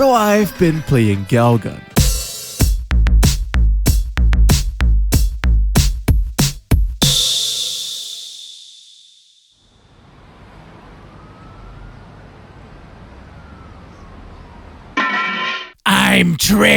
So I've been playing Galgun. I'm trash!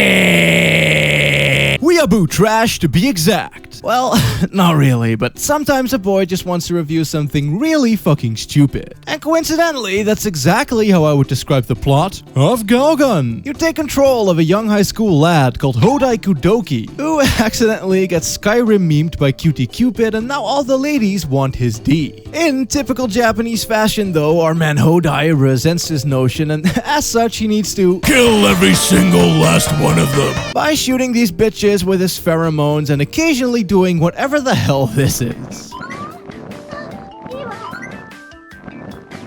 Weeaboo trash to be exact. Well, not really, but sometimes a boy just wants to review something really fucking stupid. And coincidentally, that's exactly how I would describe the plot of Galgun. You take control of a young high school lad called Hodai Kudoki, who accidentally gets Skyrim memed by Cutie Cupid, and now all the ladies want his D. In typical Japanese fashion though, our man Hodai resents this notion, and as such he needs to kill every single last one of them by shooting these bitches with his pheromones and occasionally doing whatever the hell this is.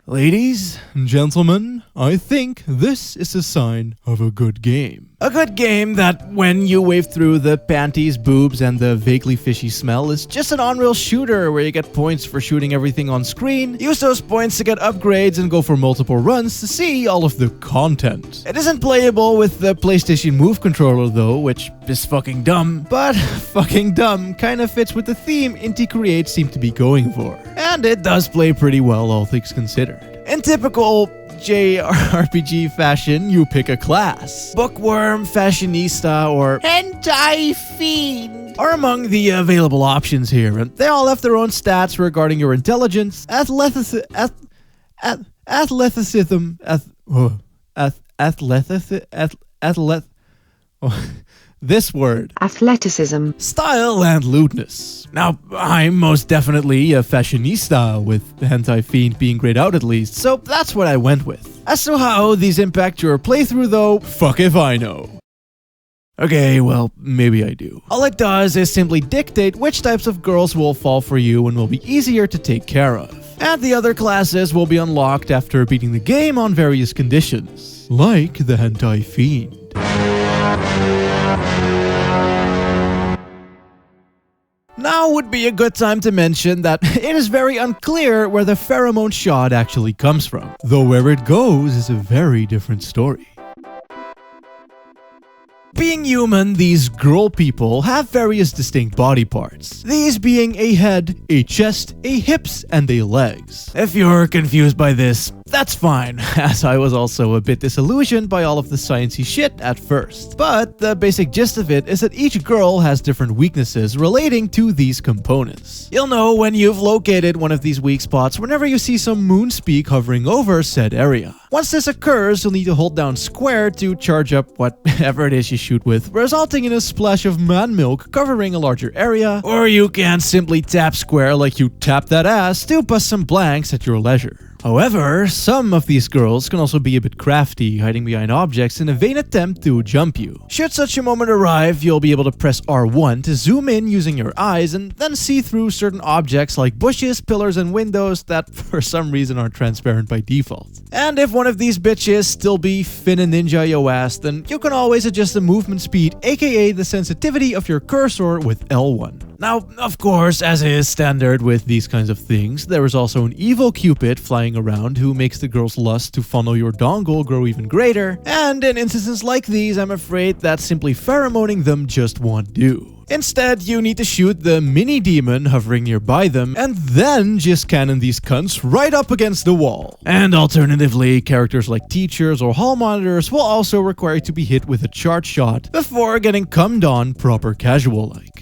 Ladies and gentlemen, I think this is a sign of a good game. A good game that, when you wave through the panties, boobs, and the vaguely fishy smell, is just an on-rail shooter where you get points for shooting everything on screen, use those points to get upgrades, and go for multiple runs to see all of the content. It isn't playable with the PlayStation Move controller though, which is fucking dumb, but fucking dumb kinda fits with the theme Inti Create seemed to be going for. And it does play pretty well, all things considered. In typical JRPG fashion, you pick a class. Bookworm, fashionista, or hentai fiend are among the available options here, and they all have their own stats regarding your intelligence, athleticism, this word. Athleticism. Style and lewdness. Now, I'm most definitely a fashionista, with hentai fiend being grayed out at least, so that's what I went with. As to how these impact your playthrough though, fuck if I know. Okay, well, maybe I do. All it does is simply dictate which types of girls will fall for you and will be easier to take care of. And the other classes will be unlocked after beating the game on various conditions, like the hentai fiend. Now would be a good time to mention that it is very unclear where the pheromone shot actually comes from, though where it goes is a very different story. Being human, these girl people have various distinct body parts, these being a head, a chest, a hips, and a legs. If you're confused by this, that's fine, as I was also a bit disillusioned by all of the sciencey shit at first. But the basic gist of it is that each girl has different weaknesses relating to these components. You'll know when you've located one of these weak spots whenever you see some moonspeak hovering over said area. Once this occurs, you'll need to hold down square to charge up whatever it is you shoot with, resulting in a splash of man milk covering a larger area, or you can simply tap square like you tap that ass to bust some blanks at your leisure. However, some of these girls can also be a bit crafty, hiding behind objects in a vain attempt to jump you. Should such a moment arrive, you'll be able to press R1 to zoom in using your eyes and then see through certain objects like bushes, pillars, and windows that for some reason aren't transparent by default. And if one of these bitches still be finna ninja yo ass, then you can always adjust the movement speed, aka the sensitivity of your cursor with L1. Now, of course, as is standard with these kinds of things, there is also an evil cupid flying around who makes the girl's lust to funnel your dongle grow even greater, and in instances like these, I'm afraid that simply pheromoning them just won't do. Instead, you need to shoot the mini-demon hovering nearby them, and then just cannon these cunts right up against the wall. And alternatively, characters like teachers or hall monitors will also require to be hit with a charge shot before getting cummed on proper casual-like.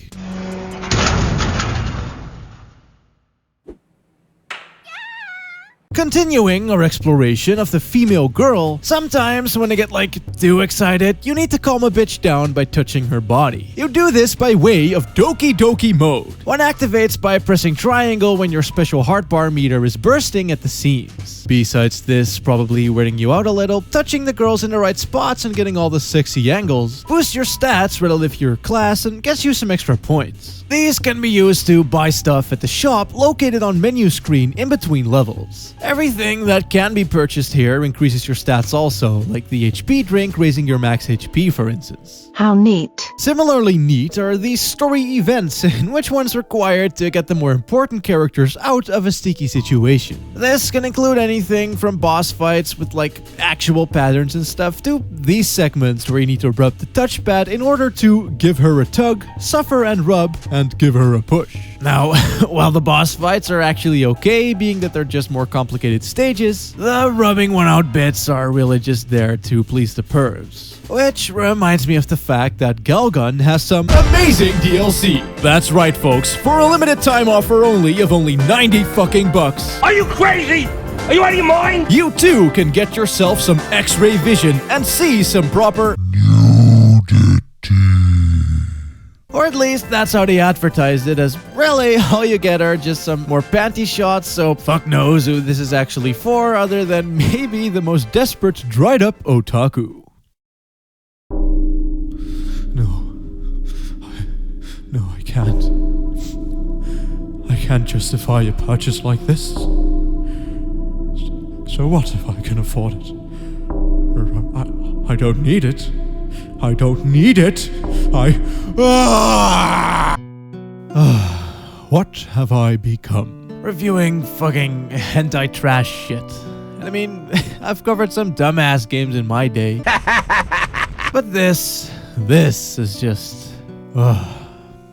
Continuing our exploration of the female girl, sometimes when they get too excited, you need to calm a bitch down by touching her body. You do this by way of Doki Doki mode. One activates by pressing triangle when your special heart bar meter is bursting at the seams. Besides this, probably wearing you out a little, touching the girls in the right spots and getting all the sexy angles boosts your stats relative to your class and gets you some extra points. These can be used to buy stuff at the shop located on menu screen in between levels. Everything that can be purchased here increases your stats also, like the HP drink raising your max HP for instance. How neat. Similarly neat are these story events in which one's required to get the more important characters out of a sticky situation. This can include any anything from boss fights with like actual patterns and stuff to these segments where you need to rub the touchpad in order to give her a tug, suffer and rub, and give her a push. Now, while the boss fights are actually okay, being that they're just more complicated stages, the rubbing one out bits are really just there to please the pervs. Which reminds me of the fact that Galgun has some amazing DLC. That's right, folks. For a limited time offer only of only 90 fucking bucks. Are you crazy? Are you out of your mind? You too can get yourself some X-ray vision and see some proper nudity. Or at least that's how they advertised it, as really all you get are just some more panty shots, so fuck knows who this is actually for other than maybe the most desperate dried up otaku. No, I can't. I can't justify a purchase like this. So what if I can afford it? I don't need it. I don't need it. What have I become? Reviewing fucking hentai trash shit. I mean, I've covered some dumbass games in my day. But this is just...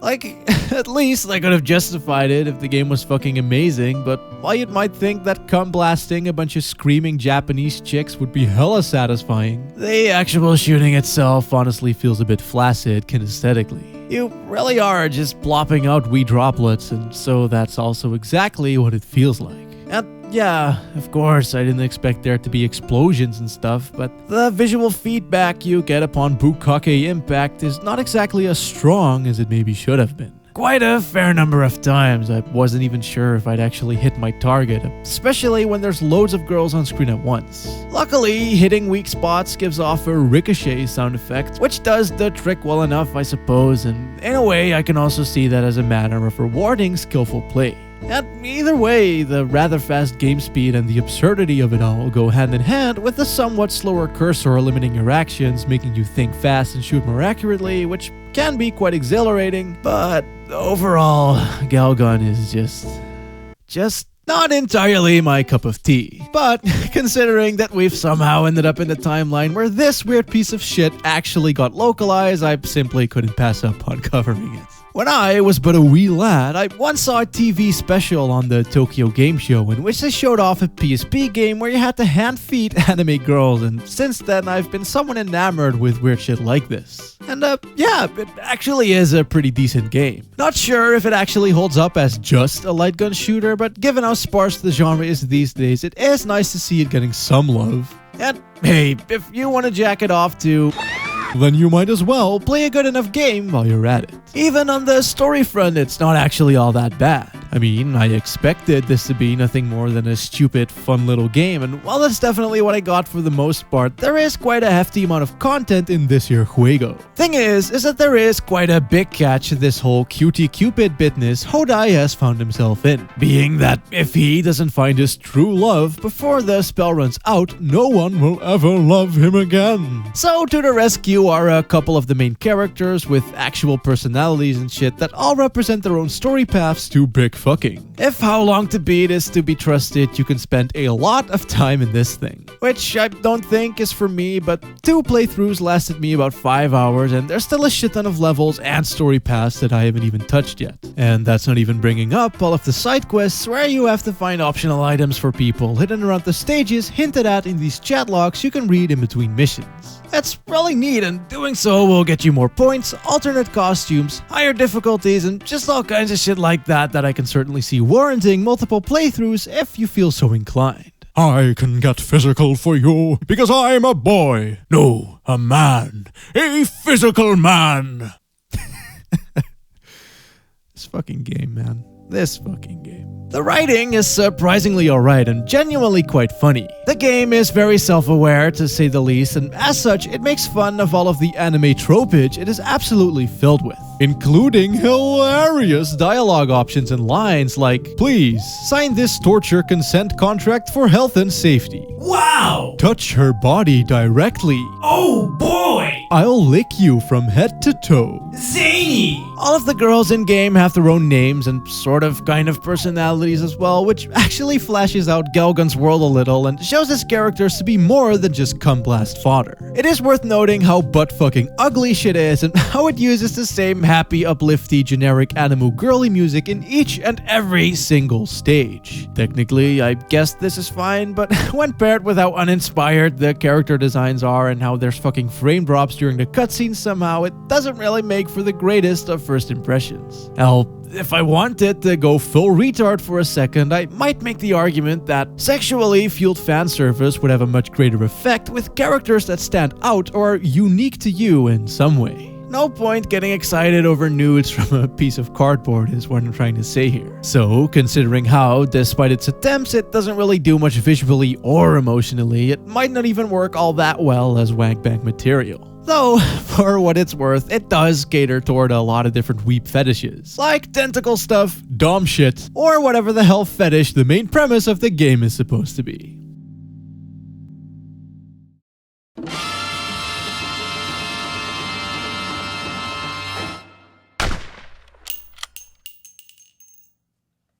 Like, at least I could have justified it if the game was fucking amazing, but while you might think that cum blasting a bunch of screaming Japanese chicks would be hella satisfying, the actual shooting itself honestly feels a bit flaccid kinesthetically. You really are just plopping out wee droplets, and so that's also exactly what it feels like. And yeah, of course, I didn't expect there to be explosions and stuff, but the visual feedback you get upon bukkake impact is not exactly as strong as it maybe should have been. Quite a fair number of times, I wasn't even sure if I'd actually hit my target, especially when there's loads of girls on screen at once. Luckily, hitting weak spots gives off a Ricochet sound effect, which does the trick well enough, I suppose, and in a way, I can also see that as a matter of rewarding skillful play. And either way, the rather fast game speed and the absurdity of it all go hand in hand with the somewhat slower cursor limiting your actions, making you think fast and shoot more accurately, which can be quite exhilarating, but overall, Galgun is just not entirely my cup of tea. But considering that we've somehow ended up in the timeline where this weird piece of shit actually got localized, I simply couldn't pass up on covering it. When I was but a wee lad, I once saw a TV special on the Tokyo Game Show in which they showed off a PSP game where you had to hand-feed anime girls, and since then I've been somewhat enamored with weird shit like this. And yeah, it actually is a pretty decent game. Not sure if it actually holds up as just a light gun shooter, but given how sparse the genre is these days, it is nice to see it getting some love. And hey, if you want to jack it off to... then you might as well play a good enough game while you're at it. Even on the story front, it's not actually all that bad. I mean, I expected this to be nothing more than a stupid, fun little game, and while that's definitely what I got for the most part, there is quite a hefty amount of content in this here juego. Thing is that there is quite a big catch to this whole cutie cupid business Hodai has found himself in, being that if he doesn't find his true love before the spell runs out, no one will ever love him again. So to the rescue are a couple of the main characters with actual personalities and shit that all represent their own story paths to big fucking. If How Long to Beat is to be trusted, you can spend a lot of time in this thing. Which I don't think is for me, but 2 playthroughs lasted me about 5 hours and there's still a shit ton of levels and story paths that I haven't even touched yet. And that's not even bringing up all of the side quests where you have to find optional items for people hidden around the stages hinted at in these chat logs you can read in between missions. It's really neat, and doing so will get you more points, alternate costumes, higher difficulties, and just all kinds of shit like that I can certainly see warranting multiple playthroughs if you feel so inclined. I can get physical for you because I'm a boy. No, a man. A physical man. This fucking game, man. This fucking game. The writing is surprisingly alright and genuinely quite funny. The game is very self-aware to say the least, and as such it makes fun of all of the anime tropage it is absolutely filled with, including hilarious dialogue options and lines like, "Please, sign this torture consent contract for health and safety." Wow! "Touch her body directly." Oh boy! "I'll lick you from head to toe." Zany! All of the girls in-game have their own names and sort of kind of personalities as well, which actually flashes out Galgun's world a little and shows his characters to be more than just cum blast fodder. It is worth noting how butt-fucking ugly shit is and how it uses the same happy, uplifty, generic anime girly music in each and every single stage. Technically, I guess this is fine, but when paired with how uninspired the character designs are and how there's fucking frame drops during the cutscenes somehow, it doesn't really make for the greatest of first impressions. Hell, if I wanted to go full retard for a second, I might make the argument that sexually fueled fan service would have a much greater effect with characters that stand out or are unique to you in some way. No point getting excited over nudes from a piece of cardboard is what I'm trying to say here. So, considering how, despite its attempts, it doesn't really do much visually or emotionally, it might not even work all that well as wank-bang material. Though, for what it's worth, it does cater toward a lot of different weep fetishes, like tentacle stuff, dom shit, or whatever the hell fetish the main premise of the game is supposed to be.